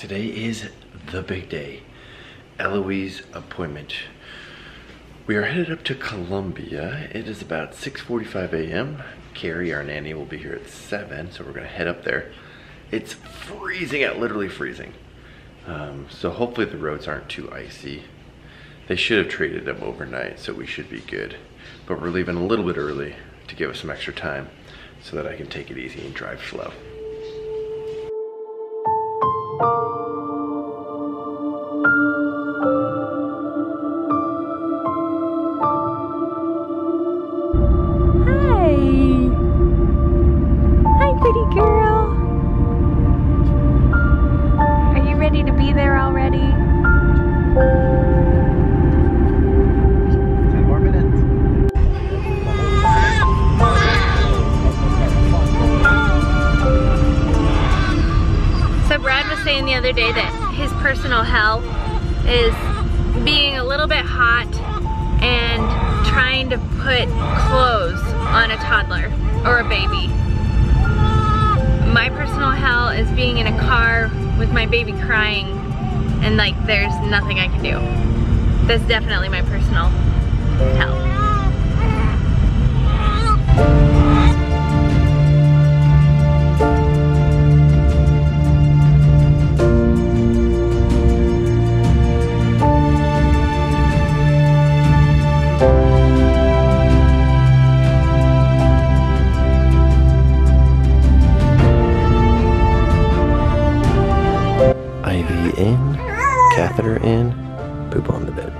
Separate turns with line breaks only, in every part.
Today is the big day. Eloise appointment. We are headed up to Columbia. It is about 6:45 a.m. Carrie, our nanny, will be here at 7, so we're gonna head up there. It's freezing out, literally freezing. So hopefully the roads aren't too icy. They should have treated them overnight, so we should be good. But we're leaving a little bit early to give us some extra time so that I can take it easy and drive slow.
The other day that his personal hell is being a little bit hot and trying to put clothes on a toddler or a baby. My personal hell is being in a car with my baby crying and like there's nothing I can do. That's definitely my personal hell.
IV in, catheter in, poop on the bed.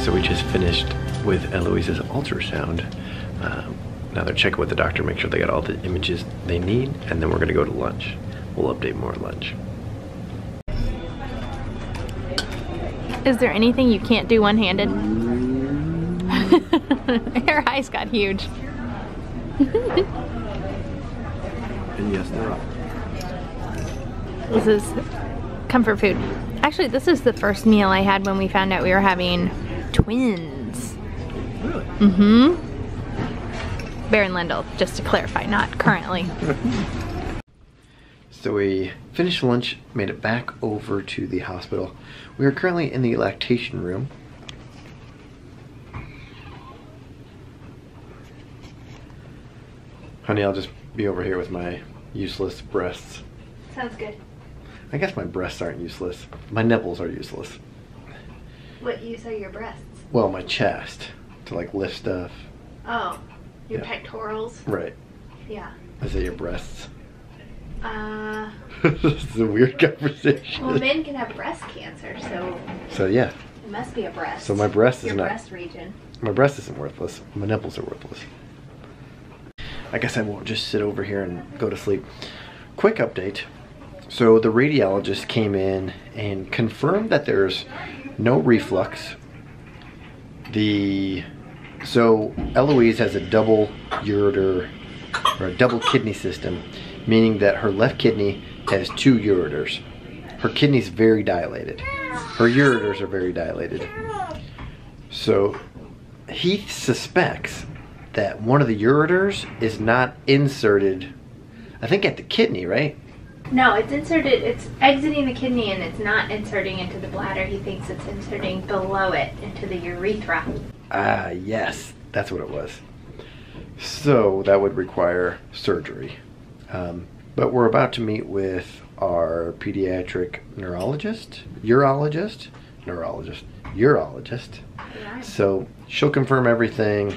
So we just finished with Eloise's ultrasound. Now they're checking with the doctor, make sure they got all the images they need, and then we're gonna go to lunch. We'll update more at lunch.
Is there anything you can't do one-handed? Her eyes got huge.
And yes, they're up.
This is comfort food. Actually, this is the first meal I had when we found out we were having twins.
Really?
Mm-hmm. Bear and Lindell, just to clarify, not currently.
So we finished lunch, made it back over to the hospital. We are currently in the lactation room. Honey, I'll just be over here with my useless breasts.
Sounds good.
I guess my breasts aren't useless. My nipples are useless.
What use are your breasts?
Well, my chest, to like lift stuff.
Oh, your pectorals?
Right.
Yeah.
Is it your breasts? This is a weird conversation.
Well, men can have breast cancer,
so yeah.
It must be a breast.
So my breast is
your
not.
Breast region.
My breast isn't worthless. My nipples are worthless. I guess I won't just sit over here and go to sleep. Quick update. So the radiologist came in and confirmed that there's no reflux. So Eloise has a double ureter, or a double kidney system, meaning that her left kidney has 2 ureters. Her kidney's very dilated. Her ureters are very dilated. So, he suspects that one of the ureters is not inserted, I think at the kidney, right?
No, it's inserted, it's exiting the kidney and it's not inserting into the bladder. He thinks it's inserting below it into the urethra.
Ah, yes, that's what it was. So that would require surgery. But we're about to meet with our pediatric urologist.
Yeah.
So she'll confirm everything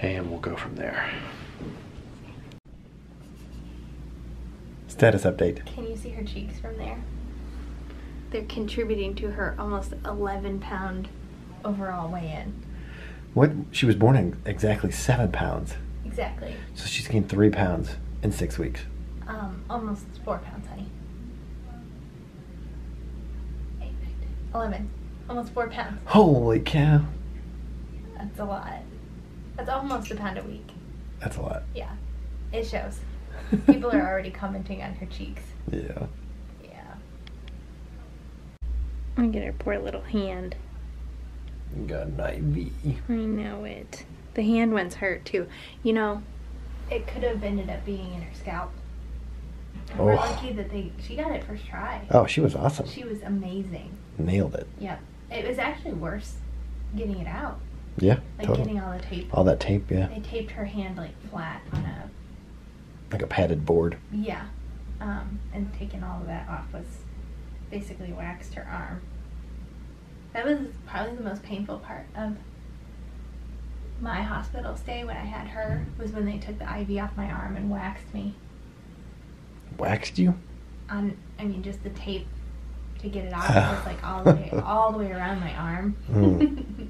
and we'll go from there. Status update.
Can you see her cheeks from there? They're contributing to her almost 11-pound overall weigh-in.
What? She was born at exactly 7 pounds.
Exactly.
So she's gained 3 pounds in 6 weeks.
Almost 4 pounds, honey. 8, 9, 10, 11. Almost 4 pounds.
Holy cow.
That's a lot. That's almost a pound a week.
That's a lot.
Yeah. It shows. People are already commenting on her cheeks.
Yeah.
Yeah. I'm gonna get her poor little hand.
Got an IV.
I know it. The hand one's hurt too. You know, it could have ended up being in her scalp. And we're lucky that she got it first try.
Oh, she was awesome.
She was amazing.
Nailed it.
Yep. It was actually worse getting it out.
Yeah,
Like
totally.
getting all the tape.
All that tape, yeah.
They taped her hand like flat on a,
Like a padded board.
yeah. And taking all of that off was basically waxed her arm. That was probably the most painful part of my hospital stay when I had her, was when they took the IV off my arm and waxed me.
Waxed you?
I mean, just the tape to get it off was like all the way around my arm.
Mm.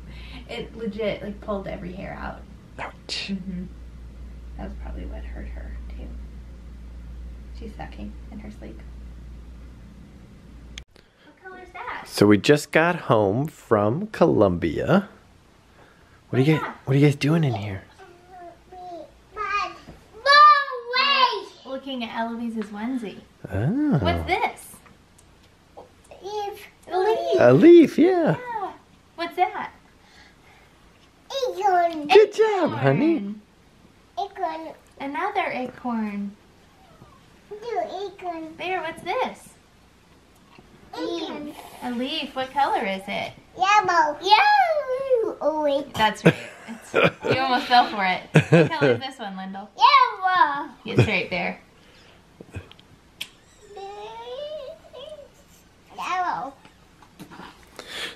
It legit like pulled every hair out.
Ouch.
That was probably what hurt her too. She's sucking in her sleep. What color is that?
So we just got home from Colombia. What are you guys doing in here?
Looking at Eloise's onesie.
Oh.
What's this? A leaf.
A leaf, yeah.
Yeah. What's that?
Acorn.
Good job, honey.
Acorn.
Another acorn.
Acorn.
Bear, what's this?
Acorn.
A leaf. What color is it?
Yellow. Yellow. Oh wait.
That's right. You almost fell for it. What color is this one, Lyndall?
Yellow.
Get straight there.
Yellow.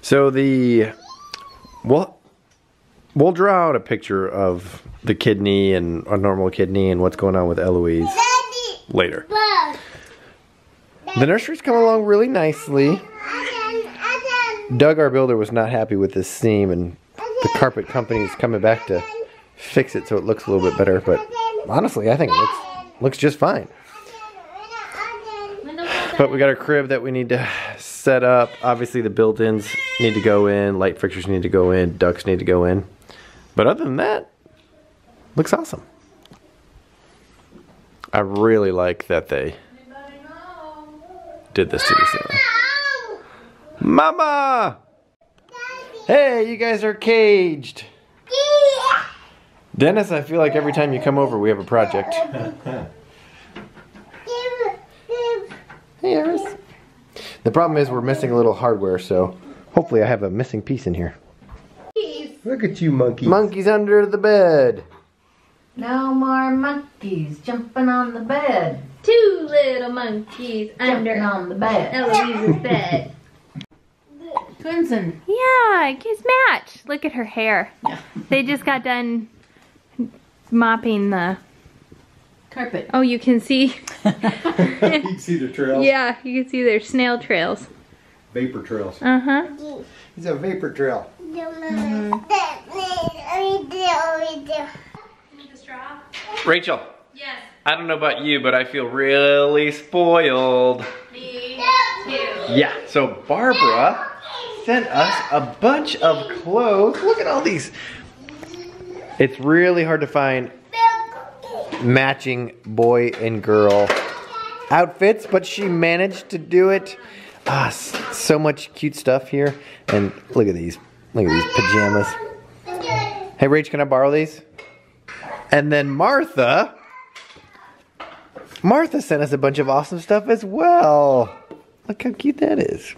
So we'll draw out a picture of the kidney and a normal kidney and what's going on with Eloise
Daddy.
later.
Bug.
The nursery's coming along really nicely. Doug, our builder, was not happy with this seam, and the carpet company's coming back to fix it so it looks a little bit better. But honestly, I think it looks just fine. But we got our crib that we need to set up. Obviously, the built-ins need to go in, light fixtures need to go in, ducts need to go in. But other than that, looks awesome. I really like that they did this to the ceiling. Mama! Hey, you guys are caged. Dennis, I feel like every time you come over, we have a project. Hey, Iris. The problem is we're missing a little hardware, so hopefully I have a missing piece in here. Look at you, monkeys. Monkeys under the bed.
No more monkeys jumping on the bed.
2 little monkeys under
Jumping on the bed.
Eloise's bed.
Twinsen.
Yeah, kids match. Look at her hair.
Yeah.
They just got done mopping the...
Carpet.
Oh, you can see...
You can see the trails.
Yeah, you can see their snail trails.
Vapor trails.
Uh-huh.
It's a vapor trail.
Rachel,
Yes,
I don't know about you, but I feel really spoiled.
me too.
Yeah, so Barbara sent us a bunch of clothes. Look at all these. It's really hard to find matching boy and girl outfits, but she managed to do it. So much cute stuff here. And look at these. Look at these pajamas. Hey, Rach, can I borrow these? And then Martha sent us a bunch of awesome stuff as well. Look how cute that is.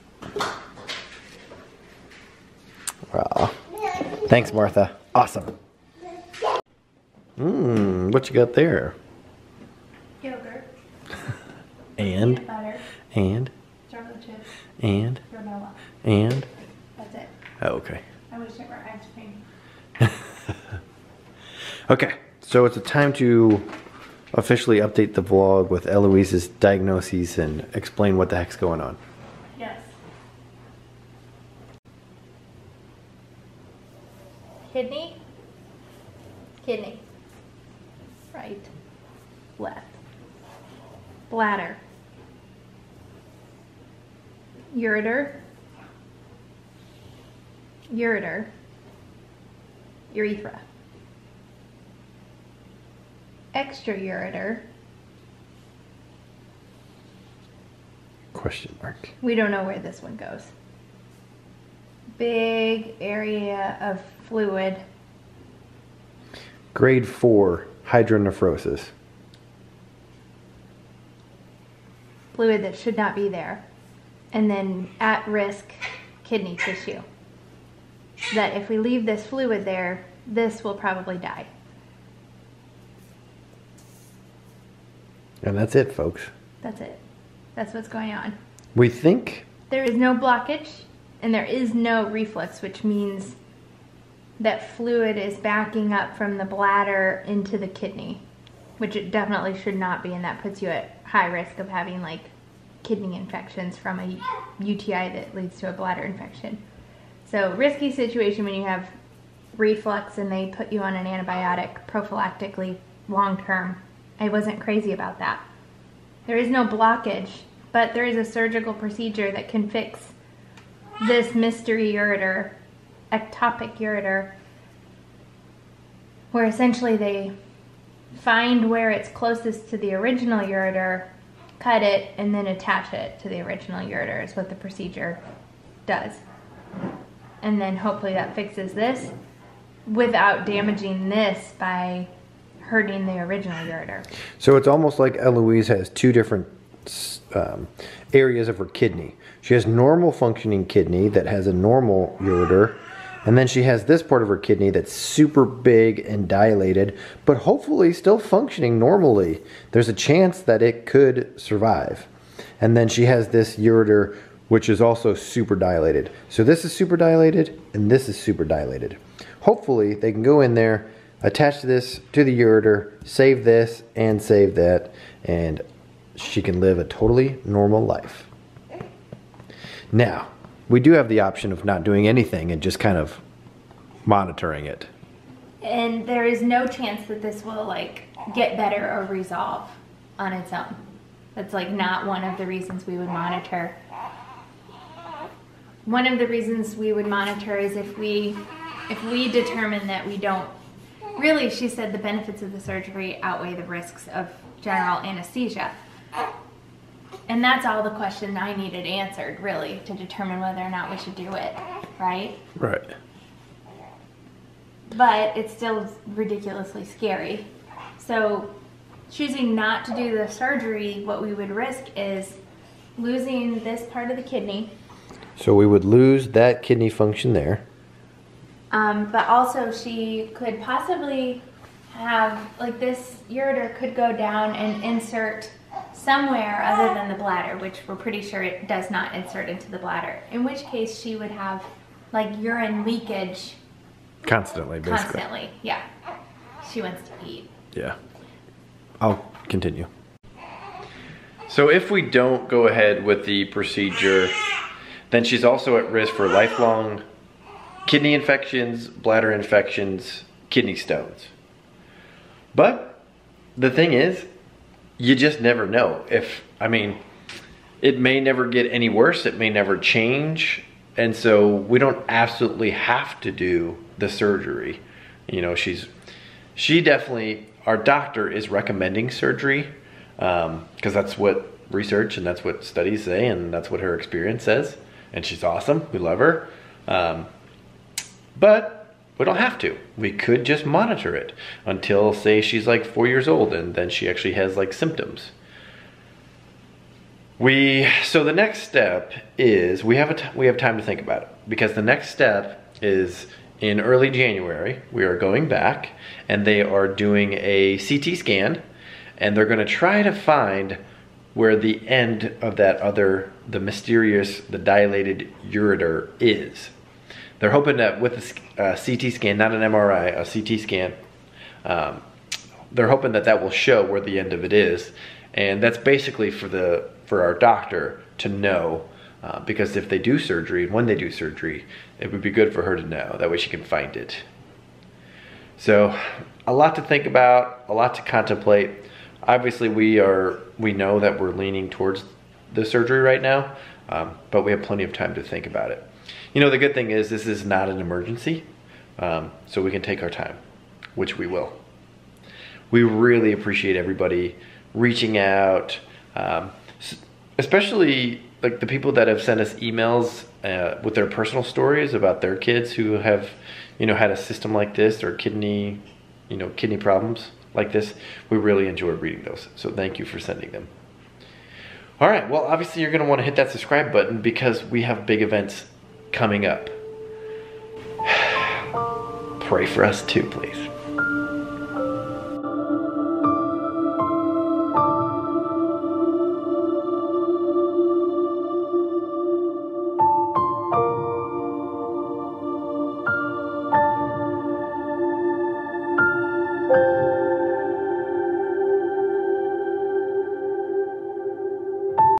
Wow. Thanks, Martha. Awesome. What you got there?
Yogurt.
And?
Peanut butter.
And?
Chocolate chips.
And?
Granola.
And?
That's it.
Oh, okay.
I wish it were ice cream.
Okay, so it's a time to officially update the vlog with Eloise's diagnoses and explain what the heck's going on.
Yes. Kidney. Kidney. Right. Left. Bladder. Ureter. Ureter. Urethra. Extra ureter.
Question mark.
We don't know where this one goes. Big area of fluid.
Grade 4, hydronephrosis.
Fluid that should not be there. And then at risk kidney tissue. That if we leave this fluid there, this will probably die.
And that's it, folks.
That's it. That's what's going on.
We think
There is no blockage and there is no reflux, which means that fluid is backing up from the bladder into the kidney, which it definitely should not be, and that puts you at high risk of having like kidney infections from a UTI that leads to a bladder infection. So risky situation when you have reflux and they put you on an antibiotic prophylactically long term. I wasn't crazy about that. There is no blockage, but there is a surgical procedure that can fix this mystery ureter, ectopic ureter, where essentially they find where it's closest to the original ureter, cut it, and then attach it to the original ureter is what the procedure does. And then hopefully that fixes this without damaging this by hurting the original ureter.
so. It's almost like Eloise has two different areas of her kidney. She has normal functioning kidney that has a normal ureter, and then she has this part of her kidney that's super big and dilated, but hopefully still functioning normally. There's a chance that it could survive. And then she has this ureter, which is also super dilated. So this is super dilated, and this is super dilated. Hopefully they can go in there, attach this to the ureter, save this and save that, and she can live a totally normal life. Now, we do have the option of not doing anything and just kind of monitoring it.
And there is no chance that this will like get better or resolve on its own. That's like not one of the reasons we would monitor. One of the reasons we would monitor is if we determine that we don't, really she said the benefits of the surgery outweigh the risks of general anesthesia. And that's all the question I needed answered, really, to determine whether or not we should do it, right?
Right.
But it's still ridiculously scary. So choosing not to do the surgery, what we would risk is losing this part of the kidney.
So we would lose that kidney function there.
But also she could possibly have, like this ureter could go down and insert somewhere other than the bladder, which we're pretty sure it does not insert into the bladder. In which case she would have like urine leakage
Constantly, basically.
constantly. Yeah. She wants to eat.
Yeah. I'll continue. So if we don't go ahead with the procedure, then she's also at risk for lifelong kidney infections, bladder infections, kidney stones. But the thing is, you just never know. It may never get any worse, it may never change, and so we don't absolutely have to do the surgery. You know, she definitely, our doctor is recommending surgery, because that's what research and that's what studies say, and that's what her experience says, and she's awesome, we love her. But We don't have to. We could just monitor it until, say, she's like 4 years old and then she actually has like symptoms. So the next step is, we have time to think about it, because the next step is in early January, we are going back and they are doing a CT scan, and they're gonna try to find where the end of that the dilated ureter is. They're hoping that with a CT scan, not an MRI, a CT scan, they're hoping that will show where the end of it is. And that's basically for our doctor to know, because if they do surgery, and when they do surgery, it would be good for her to know. That way she can find it. So a lot to think about, a lot to contemplate. Obviously we know that we're leaning towards the surgery right now, but we have plenty of time to think about it. You know, the good thing is this is not an emergency, so we can take our time, which we will. We really appreciate everybody reaching out, especially like the people that have sent us emails with their personal stories about their kids who have, you know, had a system like this, or kidney problems like this. We really enjoy reading those, so thank you for sending them. All right, well, obviously you're gonna wanna hit that subscribe button because we have big events coming up. Pray for us too, please.